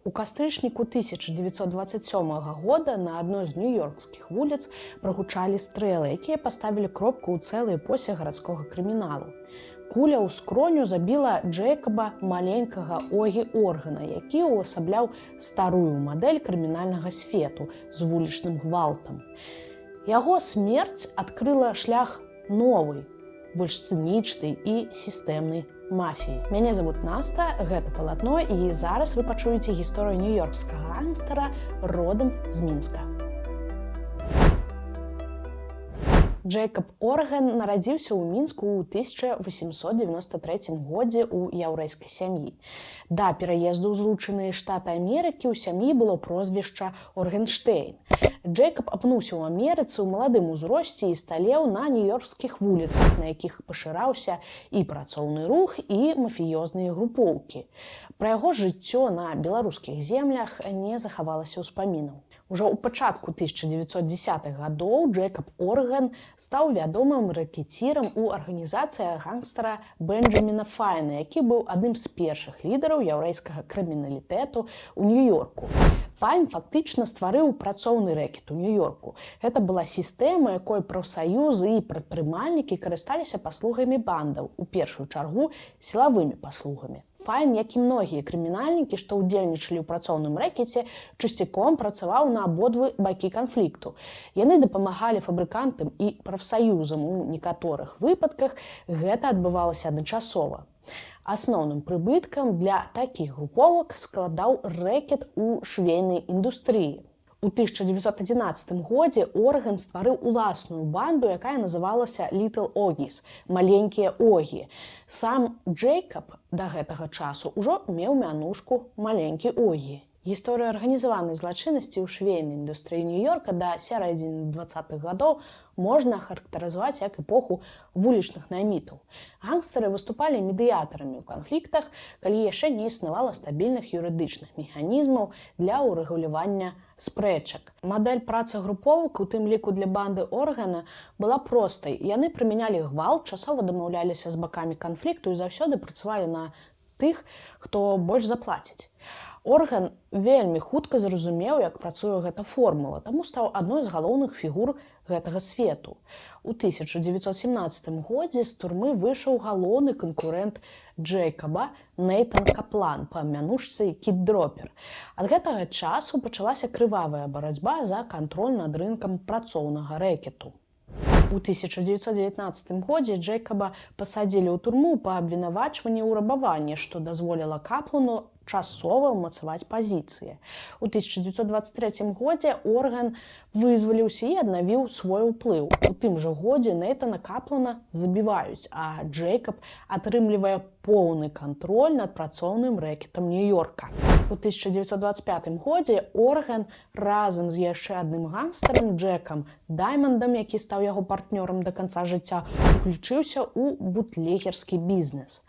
У кастрычніку 1927 года на адной з нью-йоркскіх вуліц прагучалі стрэлы, якія паставілі кропку ў цэлай эпосе гарадскога крыміналу. Куля ў скроню забіла Джэйкаба маленькага Огі Органа, які ўвасабляў старую мадэль крымінальнага свету з вулічным гвалтам. Яго смерць адкрыла шлях новай, больш цынічнай і сістэмнай мафіі. Мяне зовут Наста, гэта палатно, і зараз вы пачуеце гісторыю нью-йоркскага гангстера родам з Мінска. Джэйкаб Орган нарадзіўся ў Мінску ў 1893 годзе ў яўрэйскай сям'і. Да пераезду ў Злучаныя Штаты Амерыкі ў сям'і было прозвішча Органштейн. Джэйкаб апнуўся ў Амерыцы ў маладым узросце і сталеў на нью-йоркскіх вуліцах, на якіх пашыраўся і працоўны рух, і мафіёзныя групоўкі. Пра яго жыццё на беларускіх землях не захавалася ўспамінаў. Ужо ў пачатку 1910-х гадоў Джэйкаб Орган стаў вядомым рэкетірам у арганізацыі гангстера Бенджаміна Файна, які быў адным з першых лідараў яўрэйскага крыміналітэту ў Нью-Йорку. Файн фактычна стварыў працоўны рэкет у Нью-Йорку. Гэта была сістэма, якой прафсаюзы і прадпрымальнікі карысталіся паслугамі бандаў, у першую чаргу сілавымі паслугамі. Файн, як і многія крымінальнікі, што ўдзельнічалі ў працоўным рэкеце, часцяком працаваў на абодвы бакі канфлікту. Яны дапамагалі фабрыкантам і прафсаюзам. У некаторых выпадках гэта адбывалася адначасова. Асноўным прыбыткам для такіх груповак складаў рэкет у швейнай індустрыі. У 1911 годзе Орган стварыў уласную банду, якая называлася Little Oggies – маленькія Огі. Сам Джэйкаб да гэтага часу ўжо меў мянушку маленькі Огі. Гісторыю арганізаванай злачыннасці ў швейнай індустрыі Нью-Йорка да сярэдзіны 20-х гадоў можна характарызаваць як эпоху вулічных наймітаў. Гангстэры выступалі медыятарамі ў канфліктах, калі яшчэ не існавала стабільных юрыдычных механізмаў для ўрэгулявання спрэчак. Мадэль працы груповак, у тым ліку для банды Органа, была простай. Яны прымянялі гвалт, часова дамаўляліся з бакамі канфлікту і заўсёды працавалі на тых, хто больш заплаціць. Орган вельмі хутка зразумеў, як працуе гэта формула, таму стаў адной з галоўных фігур гэтага свету. У 1917 годзе з турмы выйшаў галоўны канкурэнт Джэйкаба Нейтан Каплан па мянушцы Кід Дропер. Ад гэтага часу пачалася крывавая барацьба за кантроль над рынкам працоўнага рэкету. У 1919 годзе Джэйкаба пасадзілі ў турму па абвінавачванні ў рабаванні, што дазволіла Каплану часова ўмацаваць пазіцыі. У 1923 годзе Орган вызваліўся і аднавіў свой уплыў. У тым жа годзе Нейтана Каплана забіваюць, а Джэйкаб атрымлівае поўны кантроль над працоўным рэкетам Нью-Йорка. У 1925 годзе Орган разам з яшчэ адным гангстэрам Джэкам Даймандам, які стаў яго партнёрам да канца жыцця, уключыўся ў бутлегерскі бізнес.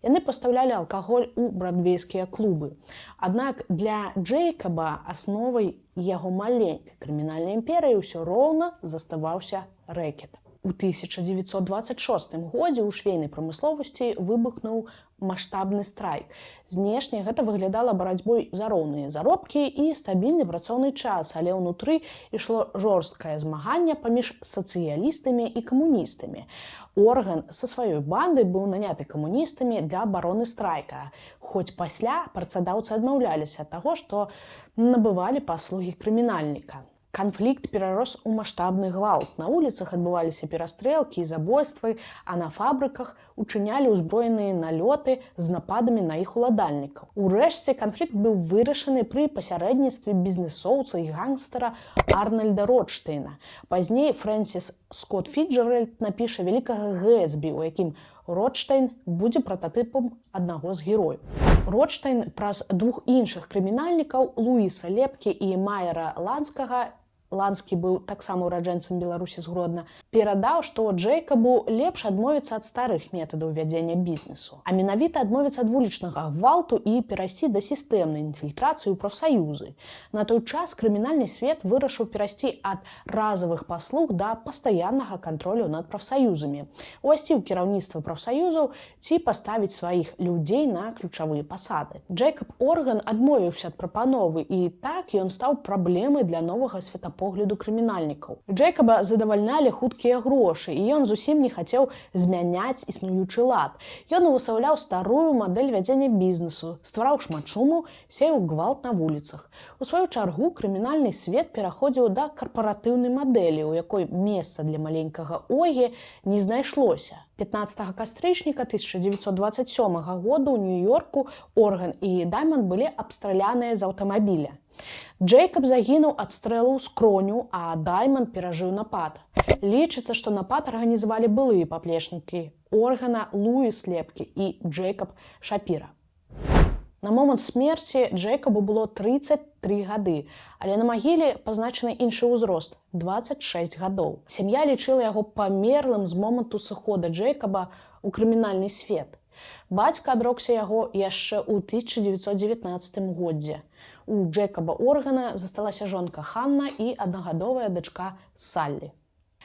Яны пастаўлялі алкаголь у брадвейскія клубы. Аднак для Джэйкаба асновай яго маленькай крымінальнай імперыі ўсё роўна заставаўся рэкет. У 1926 годзе ў швейнай прамысловасці выбухнуў маштабны страйк. Знешне гэта выглядала барацьбой за роўныя заробкі і стабільны працоўны час, але ўнутры ішло жорсткае змаганне паміж сацыялістамі і камуністамі. Орган са сваёй бандай быў наняты камуністамі для абароны страйка, хоць пасля працадаўцы адмаўляліся ад таго, што набывалі паслугі крымінальніка. Канфлікт перарос у маштабны гвалт. На вуліцах адбываліся перастрэлкі і забойствы, а на фабрыках учынялі ўзброеныя налёты з нападамі на іх уладальнікаў. Урэшце канфлікт быў вырашаны пры пасярэдніцтве бізнесоўца і гангстера Арнальда Ротштейна. Пазней Фрэнсіс Скотт Фіцджеральд напіша «Вялікага Гэтсбі», у якім Ротштейн будзе прататыпам аднаго з герояў. Ротштейн праз двух іншых крымінальнікаў, Луіса Лепкі і Майера Ланскага, Ланскі быў таксама ураджэнцам Беларусі з Гродна, перадаў, што Джэйкабу лепш адмовіцца ад старых метадаў вядзення бізнесу, а менавіта адмовіцца ад вулічнага гвалту і перайсці да сістэмнай інфільтрацыі ў прафсаюзы. На той час крымінальны свет вырашыў перайсці ад разовых паслуг да пастаяннага кантролю над прафсаюзамі, увайсці ў кіраўніцтва прафсаюзаў ці паставіць сваіх людзей на ключавыя пасады. Джэйкаб Орган адмовіўся ад прапановы, і так ён стаў праблемай для новага светапогляду крымінальнікаў. Джэйкаба задавальнялі хуткія грошы, і ён зусім не хацеў змяняць існуючы лад. Ён увасабляў старую мадэль вядзення бізнесу, ствараў шмат шуму, сеяў гвалт на вуліцах. У сваю чаргу крымінальны свет пераходзіў да карпаратыўнай мадэлі, у якой месца для маленькага Огі не знайшлося. 15 кастрычніка 1927 года ў Нью-Йорку Орган і Даймонд былі абстраляныя з аўтамабіля. Джэйкаб загінуў ад стрэлу ў скроню, а Даймонд перажыў напад. Лічыцца, што напад арганізавалі былыя паплечнікі Органа Луіс Лепкі і Джэйкаб Шапіра. На момант смерці Джэйкабу было 33 гады, але на магіле пазначаны іншы ўзрост – 26 гадоў. Сям'я лічыла яго памерлым з моманту сыхода Джэйкаба ў крымінальны свет. Бацька адрокся яго яшчэ ў 1919 годзе. У Джэйкаба Органа засталася жонка Ханна і аднагадовая дачка Саллі.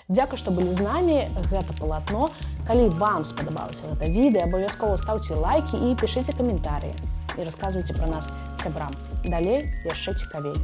Дзякуй, што былі з намі, гэта палатно. Калі вам спадабалася гэта відэа, абавязкова стаўце лайкі і пішыце каментарыі. І расказвайце пра нас сябрам. Далей яшчэ цікавей.